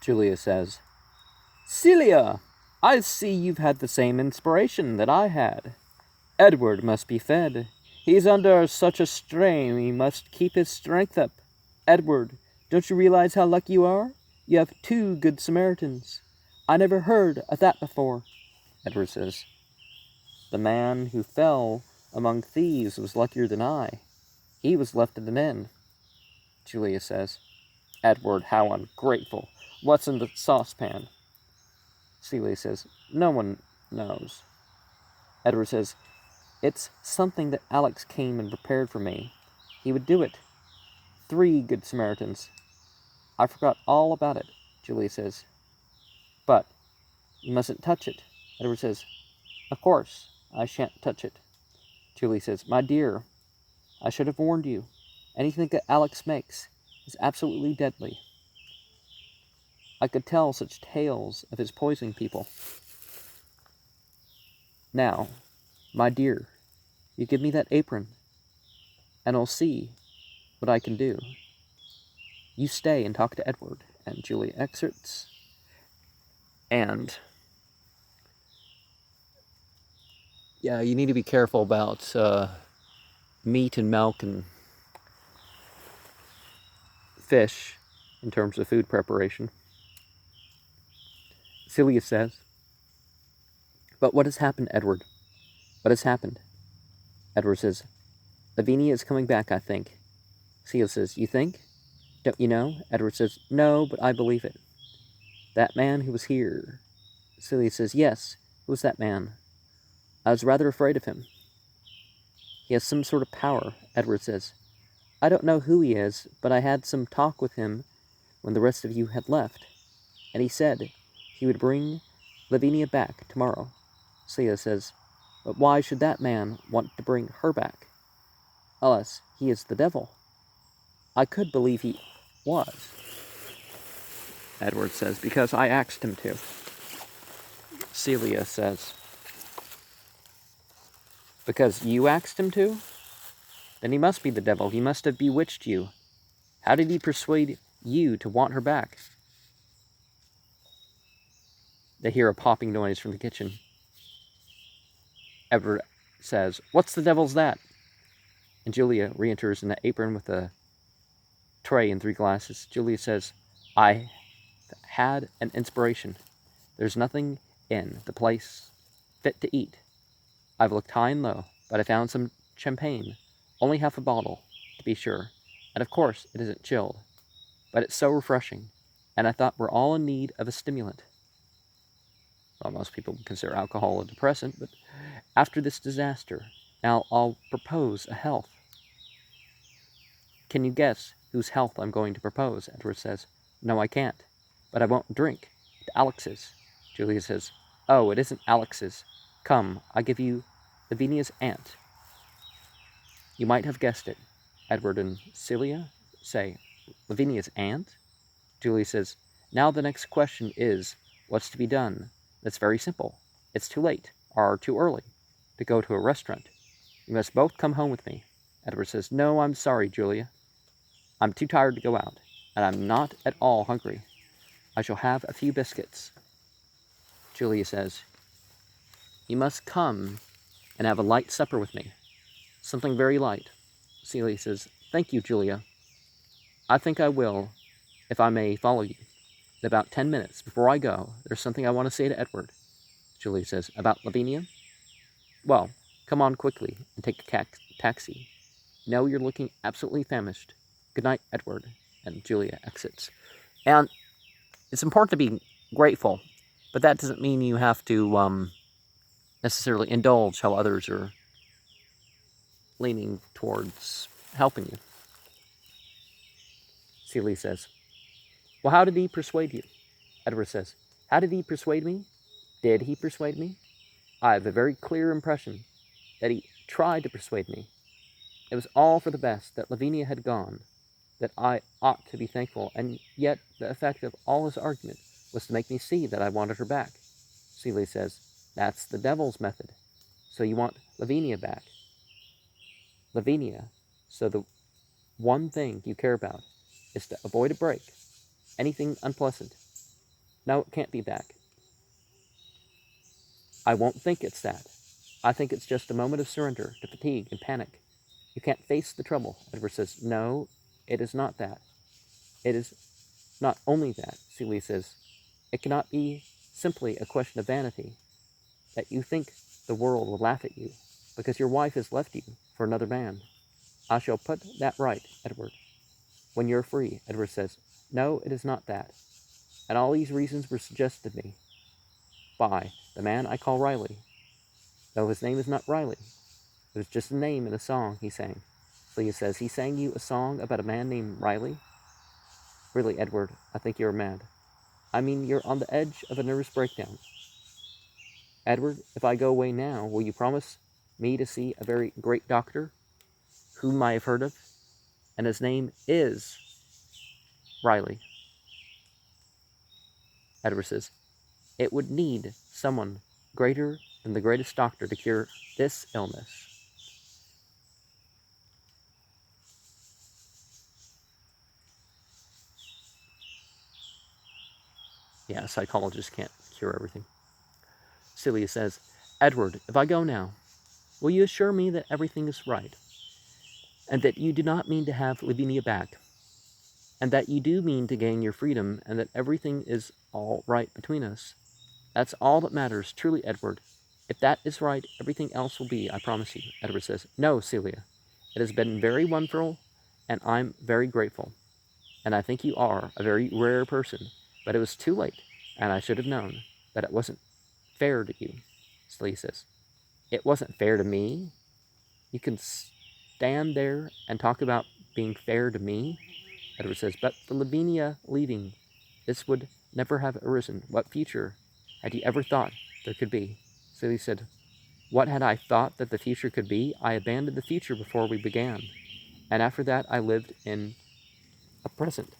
Julia says, Celia, I see you've had the same inspiration that I had. Edward must be fed. He's under such a strain he must keep his strength up. Edward, don't you realize how lucky you are? You have 2 good Samaritans. I never heard of that before. Edward says, The man who fell among thieves was luckier than I. He was left at an inn. Julia says, Edward, how ungrateful. What's in the saucepan? Celia says, No one knows. Edward says, It's something that Alex came and prepared for me. He would do it. 3 good Samaritans. I forgot all about it, Julia says. But you mustn't touch it. Edward says, Of course, I shan't touch it. Julie says, My dear, I should have warned you. Anything that Alex makes is absolutely deadly. I could tell such tales of his poisoning people. Now, my dear, you give me that apron, and I'll see what I can do. You stay and talk to Edward. And Julia exits. And yeah, you need to be careful about meat and milk and fish in terms of food preparation. Celia says, But what has happened, Edward? What has happened? Edward says, Lavinia is coming back, I think. Celia says, You think? Don't you know? Edward says, No, but I believe it. That man who was here. Celia says, Yes, who was that man? I was rather afraid of him. He has some sort of power, Edward says. I don't know who he is, but I had some talk with him when the rest of you had left, and he said he would bring Lavinia back tomorrow. Celia says, But why should that man want to bring her back? Unless he is the devil. I could believe he was. Edward says, Because I asked him to. Celia says, Because you asked him to? Then he must be the devil. He must have bewitched you. How did he persuade you to want her back? They hear a popping noise from the kitchen. Edward says, What's the devil's that? And Julia re-enters in an apron with a tray and 3 glasses. Julia says, I had an inspiration. There's nothing in the place fit to eat. I've looked high and low, but I found some champagne. Only half a bottle, to be sure. And of course, it isn't chilled. But it's so refreshing. And I thought we're all in need of a stimulant. Well, most people consider alcohol a depressant, but after this disaster, now I'll propose a health. Can you guess whose health I'm going to propose? Edward says, No, I can't. But I won't drink. It's Alex's. Julia says, Oh, it isn't Alex's. Come, I'll give you Lavinia's aunt. You might have guessed it. Edward and Celia say, Lavinia's aunt? Julia says, Now the next question is, what's to be done? That's very simple. It's too late, or too early, to go to a restaurant. You must both come home with me. Edward says, No, I'm sorry, Julia. I'm too tired to go out, and I'm not at all hungry. I shall have a few biscuits. Julia says, You must come and have a light supper with me. Something very light. Celia says, Thank you, Julia. I think I will, if I may follow you. In about 10 minutes before I go, there's something I want to say to Edward. Julia says, About Lavinia? Well, come on quickly and take a taxi. No, you're looking absolutely famished. Good night, Edward. And Julia exits. And it's important to be grateful, but that doesn't mean you have to necessarily indulge how others are leaning towards helping you. Celia says, Well, how did he persuade you? Edward says, How did he persuade me? Did he persuade me? I have a very clear impression that he tried to persuade me. It was all for the best that Lavinia had gone, that I ought to be thankful, and yet the effect of all his argument was to make me see that I wanted her back. Celia says, That's the devil's method. So you want Lavinia back. Lavinia, so the one thing you care about is to avoid a break, anything unpleasant. No, it can't be that. I won't think it's that. I think it's just a moment of surrender to fatigue and panic. You can't face the trouble. Edward says, no, it is not that. It is not only that, Celia says. It cannot be simply a question of vanity, that you think the world will laugh at you because your wife has left you for another man. I shall put that right, Edward. When you're free, Edward says, no, it is not that. And all these reasons were suggested to me by the man I call Riley, though his name is not Riley. It was just a name in a song he sang. Celia says, he sang you a song about a man named Riley? Really, Edward, I think you're mad. I mean, you're on the edge of a nervous breakdown. Edward, if I go away now, will you promise me to see a very great doctor, whom I have heard of, and his name is Riley? Edward says, it would need someone greater than the greatest doctor to cure this illness. Yeah, psychologists can't cure everything. Celia says, Edward, if I go now, will you assure me that everything is right, and that you do not mean to have Lavinia back, and that you do mean to gain your freedom, and that everything is all right between us? That's all that matters, truly, Edward. If that is right, everything else will be, I promise you. Edward says, no, Celia. It has been very wonderful, and I'm very grateful. And I think you are a very rare person, but it was too late, and I should have known that it wasn't fair to you. Celia says, it wasn't fair to me? You can stand there and talk about being fair to me? Edward says, but for Lavinia leaving, this would never have arisen. What future had you ever thought there could be? Celia said, what had I thought that the future could be? I abandoned the future before we began. And after that, I lived in a present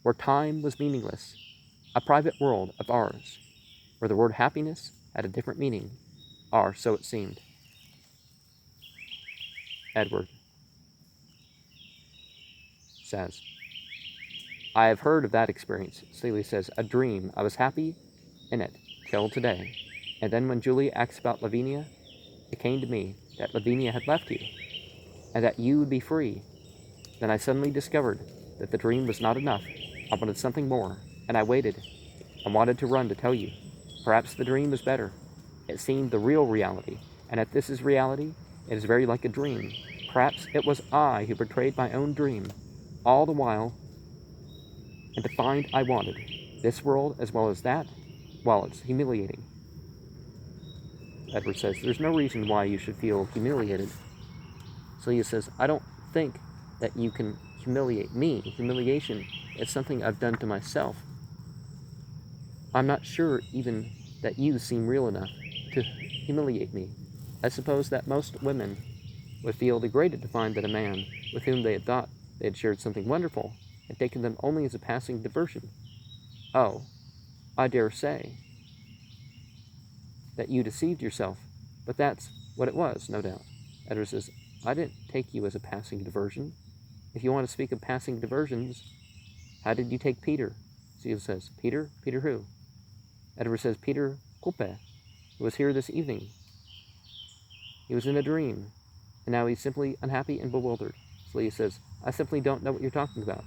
where time was meaningless, a private world of ours, where the word happiness had a different meaning, or so it seemed. Edward says, I have heard of that experience. Celia says, a dream. I was happy in it till today. And then when Julia asked about Lavinia, it came to me that Lavinia had left you, and that you would be free. Then I suddenly discovered that the dream was not enough. I wanted something more, and I waited. I wanted to run to tell you. Perhaps the dream was better. It seemed the real reality, and if this is reality, it is very like a dream. Perhaps it was I who betrayed my own dream, all the while, and to find I wanted this world as well as that. Well, it's humiliating. Edward says, there's no reason why you should feel humiliated. Celia says, I don't think that you can humiliate me. Humiliation is something I've done to myself. I'm not sure even that you seem real enough to humiliate me. I suppose that most women would feel degraded to find that a man with whom they had thought they had shared something wonderful had taken them only as a passing diversion. Oh, I dare say that you deceived yourself, but that's what it was, no doubt. Edward says, I didn't take you as a passing diversion. If you want to speak of passing diversions, how did you take Peter? Celia says, Peter? Peter who? Edward says, Peter Coupe, who was here this evening. He was in a dream, and now he's simply unhappy and bewildered. Celia says, I simply don't know what you're talking about.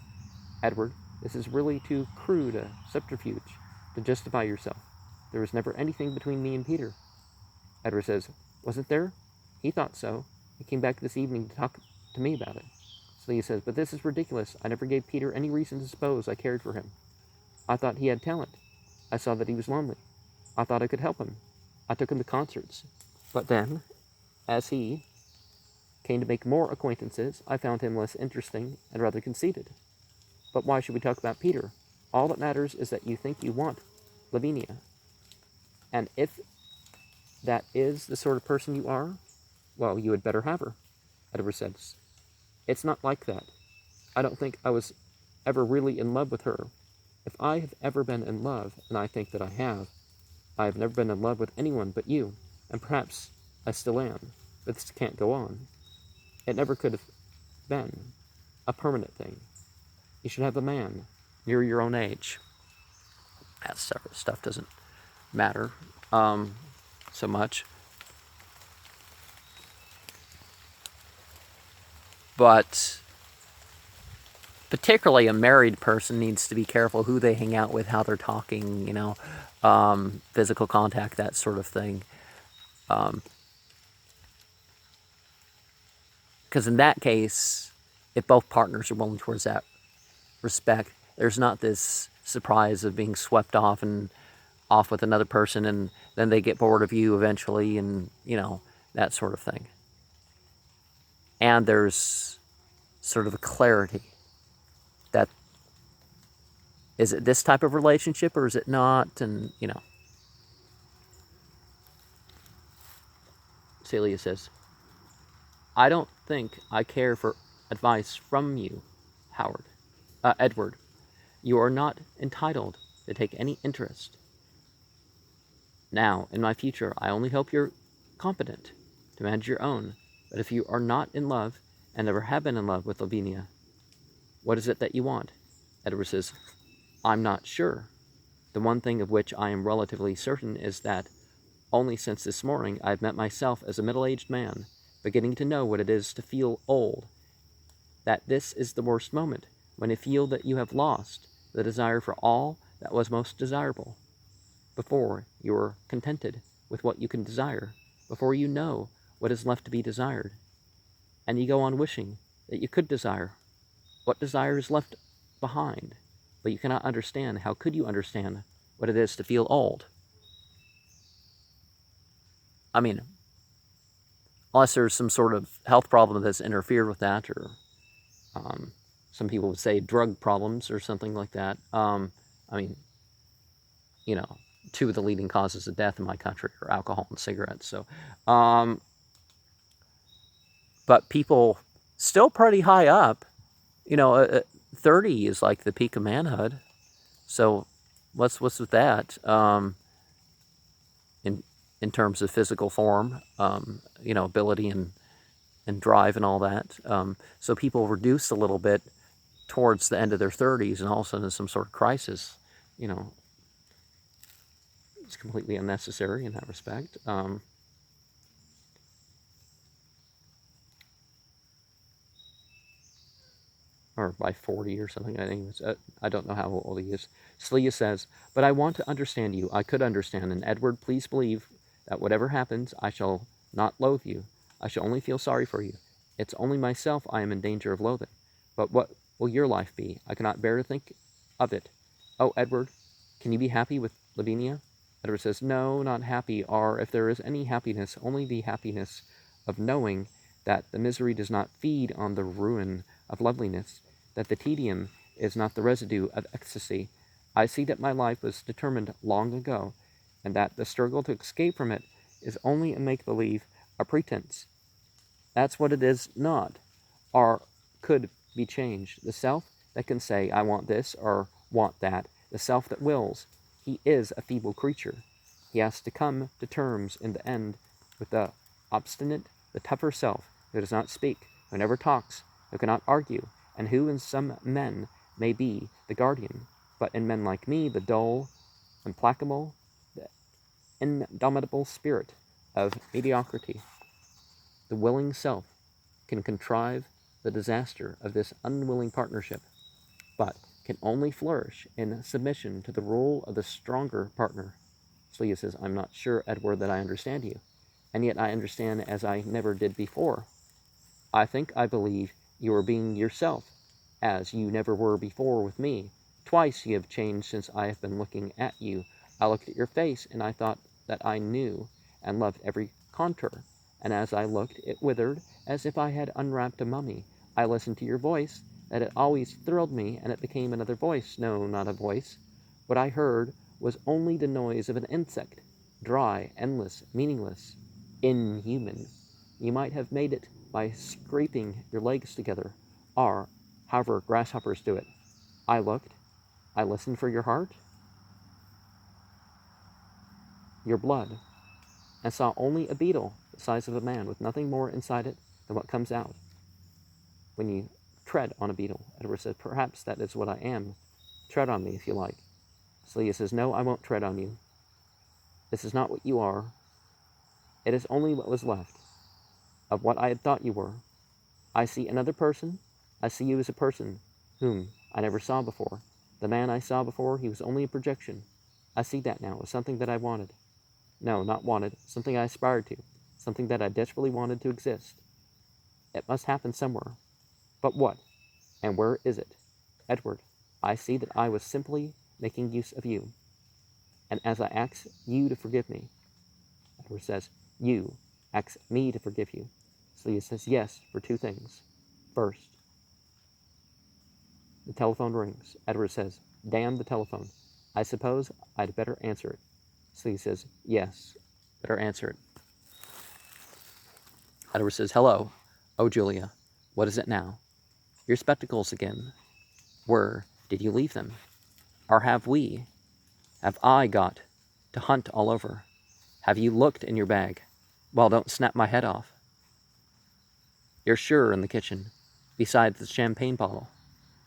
Edward, this is really too crude a subterfuge to justify yourself. There was never anything between me and Peter. Edward says, wasn't there? He thought so. He came back this evening to talk to me about it. Celia says, but this is ridiculous. I never gave Peter any reason to suppose I cared for him. I thought he had talent. I saw that he was lonely. I thought I could help him. I took him to concerts. But then, as he came to make more acquaintances, I found him less interesting and rather conceited. But why should we talk about Peter? All that matters is that you think you want Lavinia. And if that is the sort of person you are, well, you had better have her, Edward said. It's not like that. I don't think I was ever really in love with her. If I have ever been in love, and I think that I have never been in love with anyone but you, and perhaps I still am, but this can't go on. It never could have been a permanent thing. You should have a man near your own age. That stuff doesn't matter so much. But particularly a married person needs to be careful who they hang out with, how they're talking, physical contact, that sort of thing. Because in that case, if both partners are willing towards that respect, there's not this surprise of being swept off and off with another person, and then they get bored of you eventually, and that sort of thing. And there's sort of a clarity that, is it this type of relationship or is it not? And Celia says, I don't think I care for advice from you, Edward. You are not entitled to take any interest. Now, in my future, I only hope you're competent to manage your own. But if you are not in love, and never have been in love with Lavinia, what is it that you want? Edward says, I'm not sure. The one thing of which I am relatively certain is that only since this morning I have met myself as a middle-aged man, beginning to know what it is to feel old, that this is the worst moment, when you feel that you have lost the desire for all that was most desirable. Before you are contented with what you can desire, before you know what is left to be desired, and you go on wishing that you could desire what desire is left behind, but you cannot understand. How could you understand what it is to feel old? I mean, unless there's some sort of health problem that's interfered with that, or some people would say drug problems or something like that. I mean, two of the leading causes of death in my country are alcohol and cigarettes. So, but people still pretty high up. 30 is like the peak of manhood. So, what's with that? In terms of physical form, ability and drive and all that. So people reduce a little bit towards the end of their 30s, and all of a sudden some sort of crisis. It's completely unnecessary in that respect. Or by 40 or something, I think. I don't know how old he is. Celia says, but I want to understand you. I could understand. And Edward, please believe that whatever happens, I shall not loathe you. I shall only feel sorry for you. It's only myself I am in danger of loathing. But what will your life be? I cannot bear to think of it. Oh, Edward, can you be happy with Lavinia? Edward says, no, not happy, or if there is any happiness, only the happiness of knowing that the misery does not feed on the ruin of loveliness, that the tedium is not the residue of ecstasy. I see that my life was determined long ago, and that the struggle to escape from it is only a make-believe, a pretense. That's what it is not, or could be changed. The self that can say, I want this, or want that, the self that wills, he is a feeble creature. He has to come to terms in the end with the obstinate, the tougher self who does not speak, who never talks, who cannot argue, and who in some men may be the guardian, but in men like me, the dull, implacable, the indomitable spirit of mediocrity. The willing self can contrive the disaster of this unwilling partnership, but can only flourish in submission to the rule of the stronger partner. Celia says, I'm not sure, Edward, that I understand you, and yet I understand as I never did before. I think I believe you are being yourself, as you never were before with me. Twice you have changed since I have been looking at you. I looked at your face, and I thought that I knew and loved every contour, and as I looked, it withered as if I had unwrapped a mummy. I listened to your voice, that it always thrilled me, and it became another voice. No, not a voice. What I heard was only the noise of an insect, dry, endless, meaningless, inhuman. You might have made it by scraping your legs together, or however grasshoppers do it. I looked, I listened for your heart, your blood, and saw only a beetle the size of a man with nothing more inside it than what comes out when you tread on a beetle. Edward says, perhaps that is what I am. Tread on me if you like. Celia says, no, I won't tread on you. This is not what you are. It is only what was left of what I had thought you were. I see another person. I see you as a person whom I never saw before. The man I saw before, he was only a projection. I see that now as something that I wanted. No, not wanted, something I aspired to, something that I desperately wanted to exist. It must happen somewhere. But what? And where is it? Edward, I see that I was simply making use of you. And as I ask you to forgive me, Edward says, you ask me to forgive you. Celia says, yes, for two things. First, the telephone rings. Edward says, damn the telephone. I suppose I'd better answer it. Celia says, yes, better answer it. Edward says, hello. Oh, Julia, what is it now? Your spectacles again. Where did you leave them? Or have I got to hunt all over? Have you looked in your bag? Well, don't snap my head off. You're sure in the kitchen, besides the champagne bottle.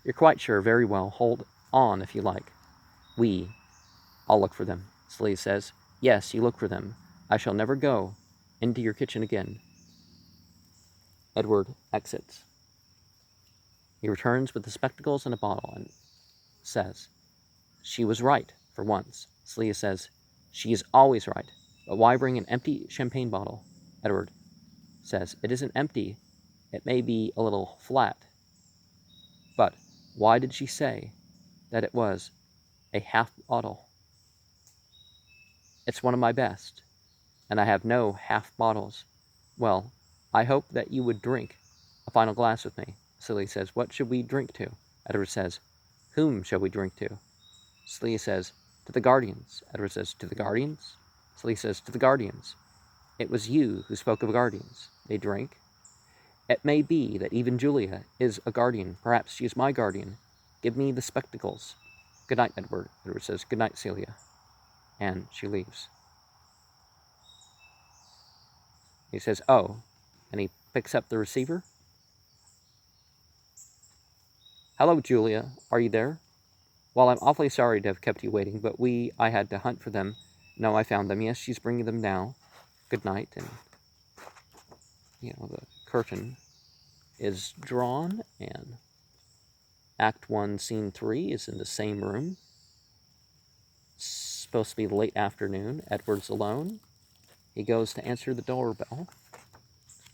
You're quite sure, very well. Hold on if you like. I'll look for them, Celia says. Yes, you look for them. I shall never go into your kitchen again. Edward exits. He returns with the spectacles and a bottle and says, she was right for once. Celia says, she is always right. But why bring an empty champagne bottle? Edward says, it isn't empty. It may be a little flat. But why did she say that it was a half bottle? It's one of my best, and I have no half bottles. Well, I hope that you would drink a final glass with me. Celia says, what should we drink to? Edward says, whom shall we drink to? Celia says, to the Guardians. Edward says, to the Guardians? Celia says, to the Guardians. It was you who spoke of Guardians. They drink. It may be that even Julia is a guardian. Perhaps she is my guardian. Give me the spectacles. Good night, Edward. Edward says, good night, Celia. And she leaves. He says, oh, and he picks up the receiver. Hello, Julia. Are you there? Well, I'm awfully sorry to have kept you waiting, but I had to hunt for them. No, I found them. Yes, she's bringing them now. Good night. And, the curtain is drawn, and Act 1, Scene 3 is in the same room. It's supposed to be late afternoon. Edward's alone. He goes to answer the doorbell.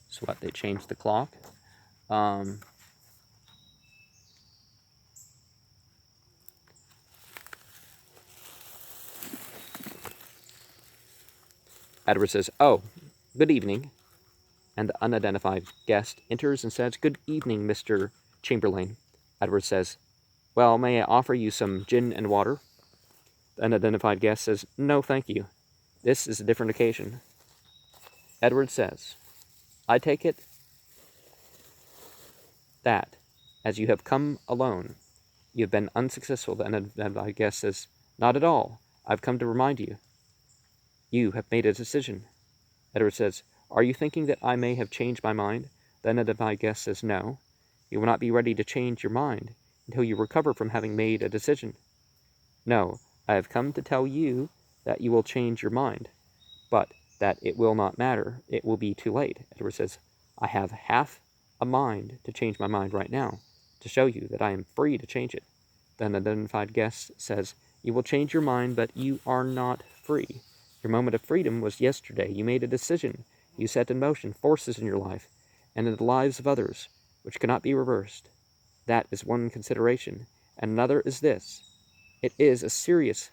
So they changed the clock. Edward says, oh, good evening. And the unidentified guest enters and says, good evening, Mr. Chamberlain. Edward says, well, may I offer you some gin and water? The unidentified guest says, no, thank you. This is a different occasion. Edward says, I take it that, as you have come alone, you have been unsuccessful. The unidentified guest says, not at all. I've come to remind you. You have made a decision. Edward says, are you thinking that I may have changed my mind? The unidentified guest says, no. You will not be ready to change your mind until you recover from having made a decision. No, I have come to tell you that you will change your mind, but that it will not matter. It will be too late. Edward says, I have half a mind to change my mind right now, to show you that I am free to change it. The unidentified guest says, you will change your mind, but you are not free. Your moment of freedom was yesterday. You made a decision. You set in motion forces in your life and in the lives of others, which cannot be reversed. That is one consideration. And another is this. It is a serious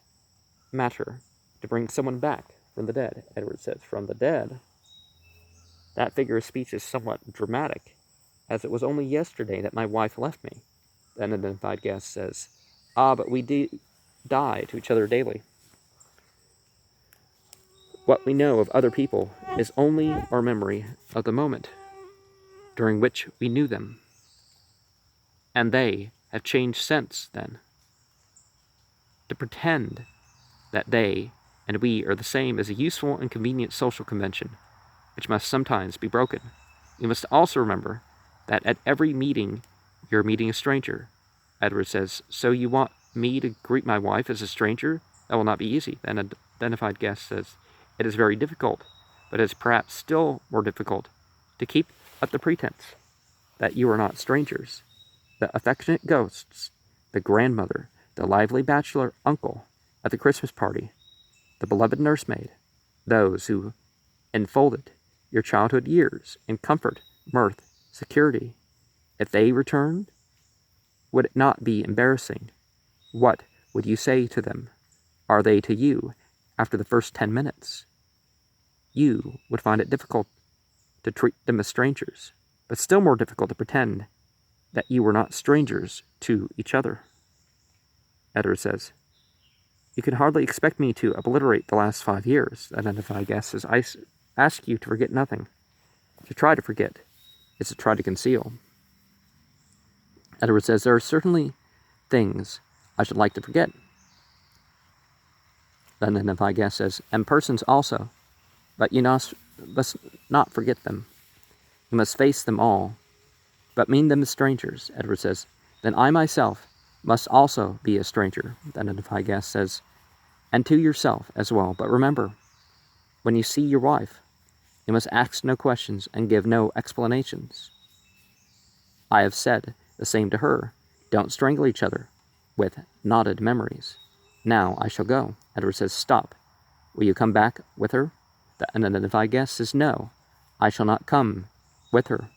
matter to bring someone back from the dead. Edward says, from the dead? That figure of speech is somewhat dramatic, as it was only yesterday that my wife left me. The unidentified guest says, but we die to each other daily. What we know of other people is only our memory of the moment during which we knew them. And they have changed since then. To pretend that they and we are the same is a useful and convenient social convention, which must sometimes be broken. We must also remember that at every meeting you're meeting a stranger. Edward says, so you want me to greet my wife as a stranger? That will not be easy. Then identified guest says, it is very difficult, but it is perhaps still more difficult to keep up the pretense that you are not strangers. The affectionate ghosts, the grandmother, the lively bachelor uncle at the Christmas party, the beloved nursemaid, those who enfolded your childhood years in comfort, mirth, security. If they returned, would it not be embarrassing? What would you say to them? Are they to you after the first 10 minutes? You would find it difficult to treat them as strangers, but still more difficult to pretend that you were not strangers to each other. Edward says, you can hardly expect me to obliterate the last 5 years, identified guest says. I ask you to forget nothing. To try to forget is to try to conceal. Edward says, there are certainly things I should like to forget. Then the identified guest says, and persons also, but you must not forget them. You must face them all, but mean them as strangers. Edward says, then I myself must also be a stranger. The identified guest says, and to yourself as well. But remember, when you see your wife, you must ask no questions and give no explanations. I have said the same to her. Don't strangle each other with knotted memories. Now I shall go. Edward says, stop. Will you come back with her? The unidentified guest says, no, I shall not come with her.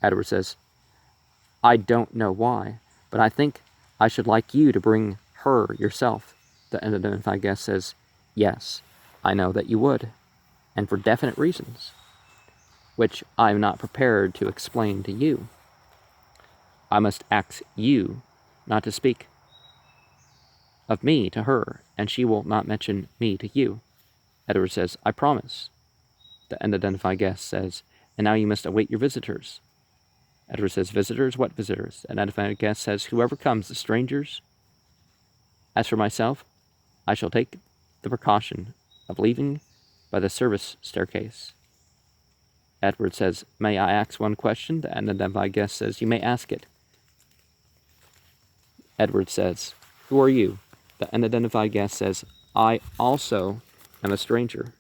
Edward says, I don't know why, but I think I should like you to bring her yourself. The unidentified guest says, yes, I know that you would, and for definite reasons, which I am not prepared to explain to you. I must ask you not to speak of me to her, and she will not mention me to you. Edward says, I promise. The unidentified guest says, and now you must await your visitors. Edward says, visitors? What visitors? The unidentified guest says, whoever comes, the strangers. As for myself, I shall take the precaution of leaving by the service staircase. Edward says, may I ask one question? The unidentified guest says, you may ask it. Edward says, who are you? The unidentified guest says, I also am a stranger.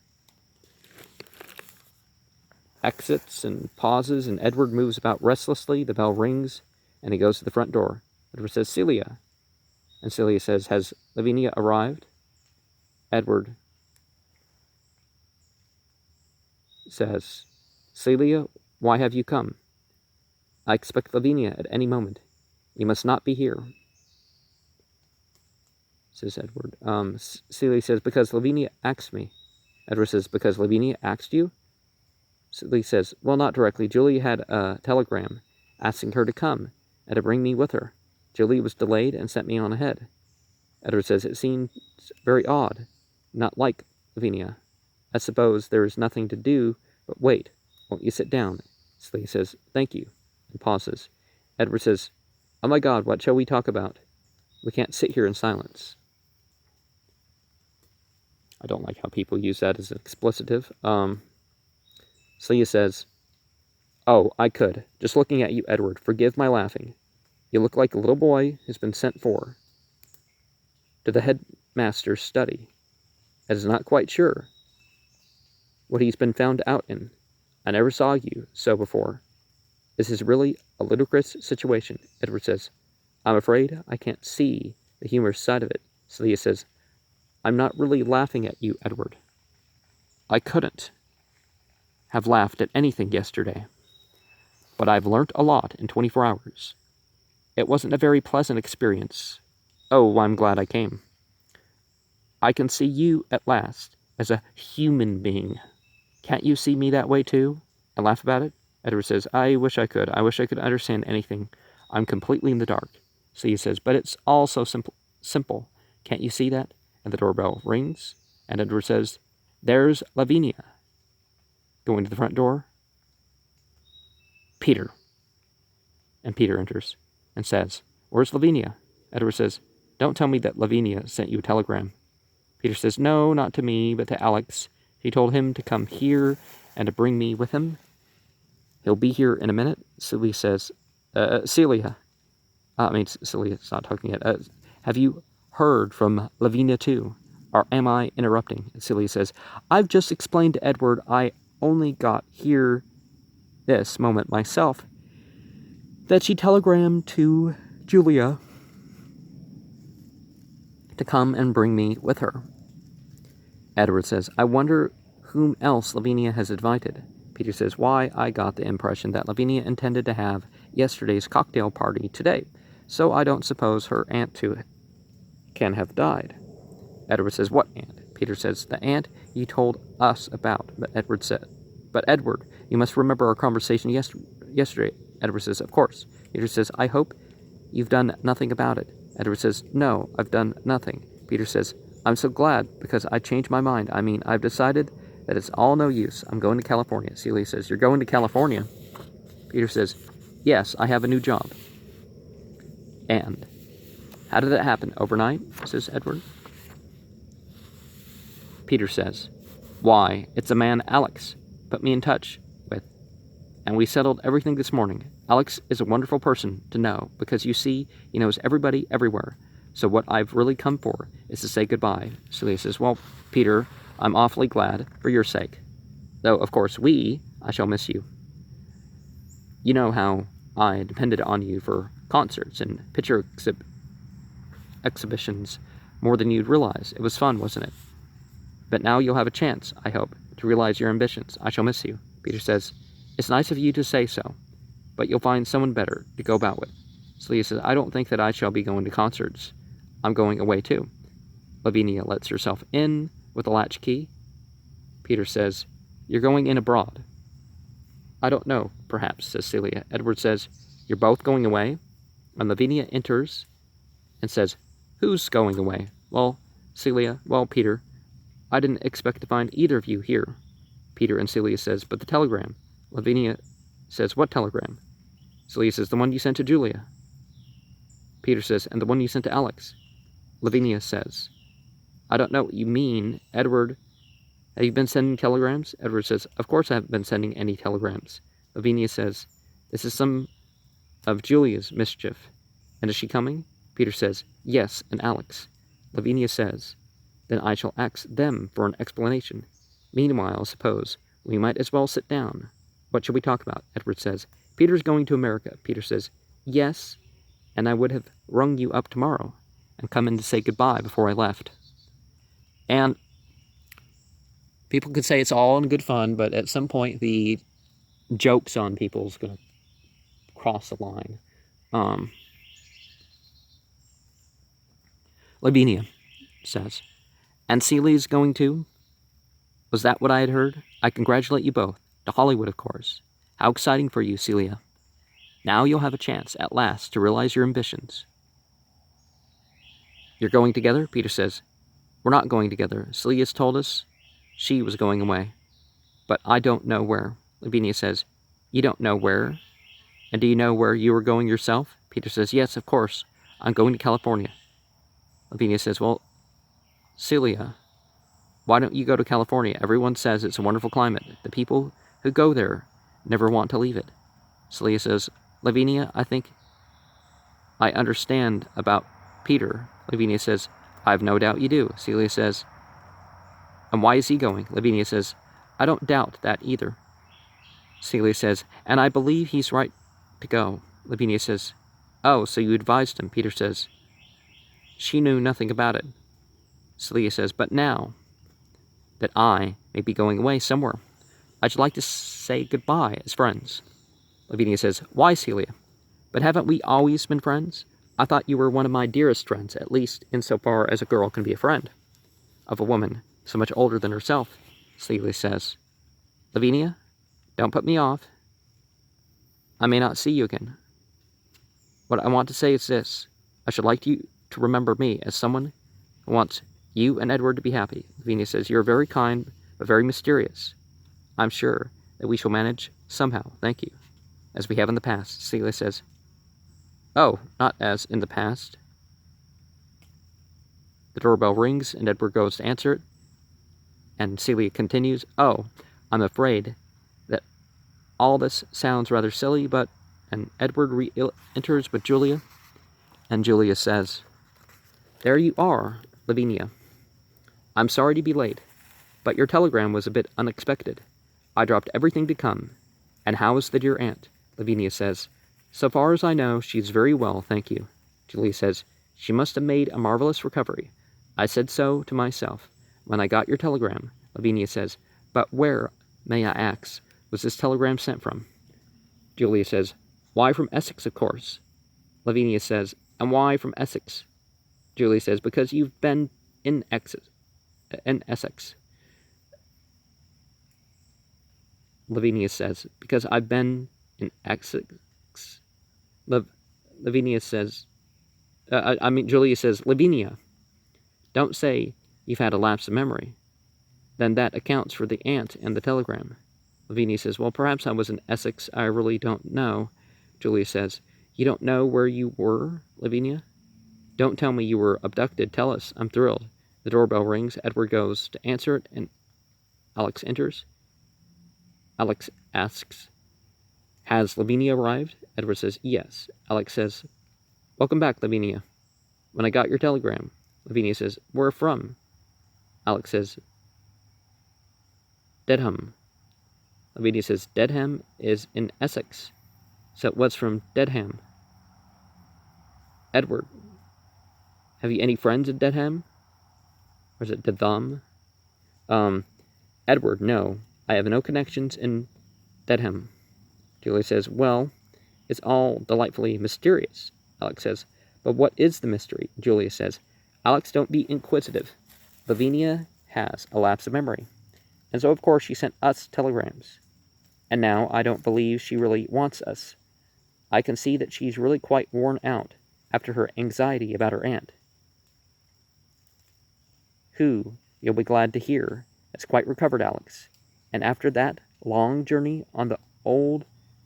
Exits and pauses, and Edward moves about restlessly. The bell rings, and he goes to the front door. Edward says, Celia. And Celia says, has Lavinia arrived? Edward says, Celia, why have you come? I expect Lavinia at any moment. You must not be here, says Edward. Celia says, because Lavinia asked me. Edward says, because Lavinia asked you? Celia says, well, not directly. Julia had a telegram asking her to come and to bring me with her. Julia was delayed and sent me on ahead. Edward says, it seems very odd, not like Lavinia. I suppose there is nothing to do but wait. Won't you sit down? Celia says, thank you, and pauses. Edward says, oh my God, what shall we talk about? We can't sit here in silence. I don't like how people use that as an explicitive. Celia says, oh, I could. Just looking at you, Edward. Forgive my laughing. You look like a little boy who's been sent for to the headmaster's study and is not quite sure what he's been found out in. I never saw you so before. This is really a ludicrous situation. Edward says, I'm afraid I can't see the humorous side of it. Celia says, I'm not really laughing at you, Edward. I couldn't have laughed at anything yesterday, but I've learnt a lot in 24 hours. It wasn't a very pleasant experience. Oh, I'm glad I came. I can see you at last as a human being. Can't you see me that way too? And laugh about it? Edward says, I wish I could. I wish I could understand anything. I'm completely in the dark. Celia says, but it's all so simple. Can't you see that? And the doorbell rings, and Edward says, there's Lavinia. Going to the front door, Peter. And Peter enters and says, where's Lavinia? Edward says, don't tell me that Lavinia sent you a telegram. Peter says, no, not to me, but to Alex. He told him to come here and to bring me with him. He'll be here in a minute. Celia says, Celia, Celia's not talking yet. Have you heard from Lavinia too? Or am I interrupting? And Celia says, I've just explained to Edward I only got here this moment myself that she telegrammed to Julia to come and bring me with her. Edward says, I wonder whom else Lavinia has invited. Peter says, why, I got the impression that Lavinia intended to have yesterday's cocktail party today, so I don't suppose her aunt too can have died. Edward says, what aunt? Peter says, the aunt you told us about, but Edward, you must remember our conversation yesterday. Edward says, of course. Peter says, I hope you've done nothing about it. Edward says, no, I've done nothing. Peter says, I'm so glad, because I changed my mind. I mean, I've decided that it's all no use. I'm going to California. Celia says, you're going to California? Peter says, yes, I have a new job. And how did that happen? Overnight? Says Edward. Peter says, why, it's a man Alex put me in touch with, and we settled everything this morning. Alex is a wonderful person to know, because you see, he knows everybody everywhere. So what I've really come for is to say goodbye. Celia says, well, Peter, I'm awfully glad for your sake. Though, of course, I shall miss you. You know how I depended on you for concerts and picture exhibitions more than you'd realize. It was fun, wasn't it? But now you'll have a chance, I hope, to realize your ambitions. I shall miss you. Peter says, it's nice of you to say so, but you'll find someone better to go about with. Celia says, I don't think that I shall be going to concerts. I'm going away too. Lavinia lets herself in with a latchkey. Peter says, you're going in abroad. I don't know, perhaps, says Celia. Edward says, you're both going away? And Lavinia enters and says, who's going away? Well, Celia, well, Peter, I didn't expect to find either of you here. Peter and Celia says, but the telegram. Lavinia says, what telegram? Celia says, the one you sent to Julia. Peter says, and the one you sent to Alex. Lavinia says, I don't know what you mean, Edward. Have you been sending telegrams? Edward says, of course I haven't been sending any telegrams. Lavinia says, this is some of Julia's mischief. And is she coming? Peter says, yes, and Alex. Lavinia says, then I shall ask them for an explanation. Meanwhile, suppose we might as well sit down. What shall we talk about? Edward says, Peter's going to America. Peter says, yes, and I would have rung you up tomorrow and come in to say goodbye before I left. And people could say it's all in good fun, but at some point the jokes on people is going to cross the line. Lavinia says, and Celia's going too? Was that what I had heard? I congratulate you both. To Hollywood, of course. How exciting for you, Celia. Now you'll have a chance, at last, to realize your ambitions. You're going together? Peter says, we're not going together. Celia's told us she was going away. But I don't know where. Lavinia says, you don't know where? And do you know where you were going yourself? Peter says, yes, of course. I'm going to California. Lavinia says, well, Celia, why don't you go to California? Everyone says it's a wonderful climate. The people who go there never want to leave it. Celia says, Lavinia, I think I understand about Peter. Lavinia says, I've no doubt you do. Celia says, and why is he going? Lavinia says, I don't doubt that either. Celia says, and I believe he's right to go. Lavinia says, oh, so you advised him. Peter says, she knew nothing about it. Celia says, but now that I may be going away somewhere, I'd like to say goodbye as friends. Lavinia says, why, Celia? But haven't we always been friends? I thought you were one of my dearest friends, at least insofar as a girl can be a friend of a woman so much older than herself. Celia says, Lavinia, don't put me off. I may not see you again. What I want to say is this. I should like you to remember me as someone who wants you and Edward to be happy. Lavinia says, you're very kind, but very mysterious. I'm sure that we shall manage somehow, thank you, as we have in the past. Celia says, oh, not as in the past. The doorbell rings, and Edward goes to answer it. And Celia continues, oh, I'm afraid that all this sounds rather silly, but... And Edward re-enters with Julia. And Julia says, "There you are, Lavinia. I'm sorry to be late, but your telegram was a bit unexpected. I dropped everything to come. And how is the dear aunt?" Lavinia says, "So far as I know, she's very well, thank you." Julia says, "She must have made a marvelous recovery. I said so to myself when I got your telegram." Lavinia says, "But where, may I ask, was this telegram sent from?" Julia says, "Why, from Essex, of course." Lavinia says, "And why from Essex?" Julia says, "Because you've been in Essex." Lavinia says, "Because I've been in Essex." Lavinia says, Julia says, "Lavinia, don't say you've had a lapse of memory. Then that accounts for the aunt and the telegram." Lavinia says, "Well, perhaps I was in Essex. I really don't know." Julia says, "You don't know where you were, Lavinia? Don't tell me you were abducted. Tell us. I'm thrilled." The doorbell rings. Edward goes to answer it, and Alex enters. Alex asks, "Has Lavinia arrived?" Edward says, "Yes." Alex says, "Welcome back, Lavinia. When I got your telegram." Lavinia says, "Where from?" Alex says, "Dedham." Lavinia says, "Dedham is in Essex. So what's from Dedham?" Edward, "Have you any friends in Dedham? Or is it Dedham?" Edward, "No, I have no connections in Dedham." Julia says, "Well, it's all delightfully mysterious." Alex says, "But what is the mystery?" Julia says, "Alex, don't be inquisitive. Lavinia has a lapse of memory. And so, of course, she sent us telegrams. And now I don't believe she really wants us. I can see that she's really quite worn out after her anxiety about her aunt, who, you'll be glad to hear, has quite recovered, Alex. And after that long journey on the old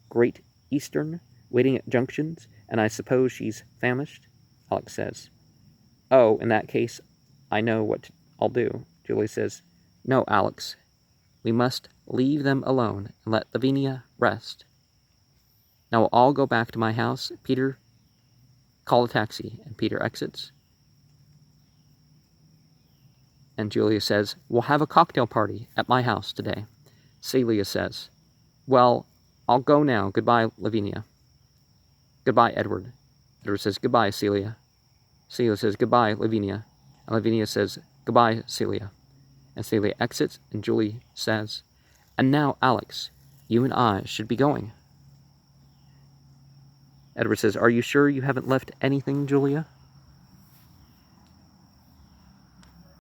Great Eastern, waiting at junctions, and I suppose she's famished," Alex says. "Oh, in that case, I know what I'll do." Julie says, "No, Alex, we must leave them alone and let Lavinia rest. Now we'll all go back to my house. Peter, call a taxi." And Peter exits. And Julia says, "We'll have a cocktail party at my house today." Celia says, "Well, I'll go now. Goodbye, Lavinia." "Goodbye, Edward." Edward says, "Goodbye, Celia." Celia says, "Goodbye, Lavinia." And Lavinia says, "Goodbye, Celia." And Celia exits, and Julie says, "And now, Alex, you and I should be going." Edward says, "Are you sure you haven't left anything, Julia?"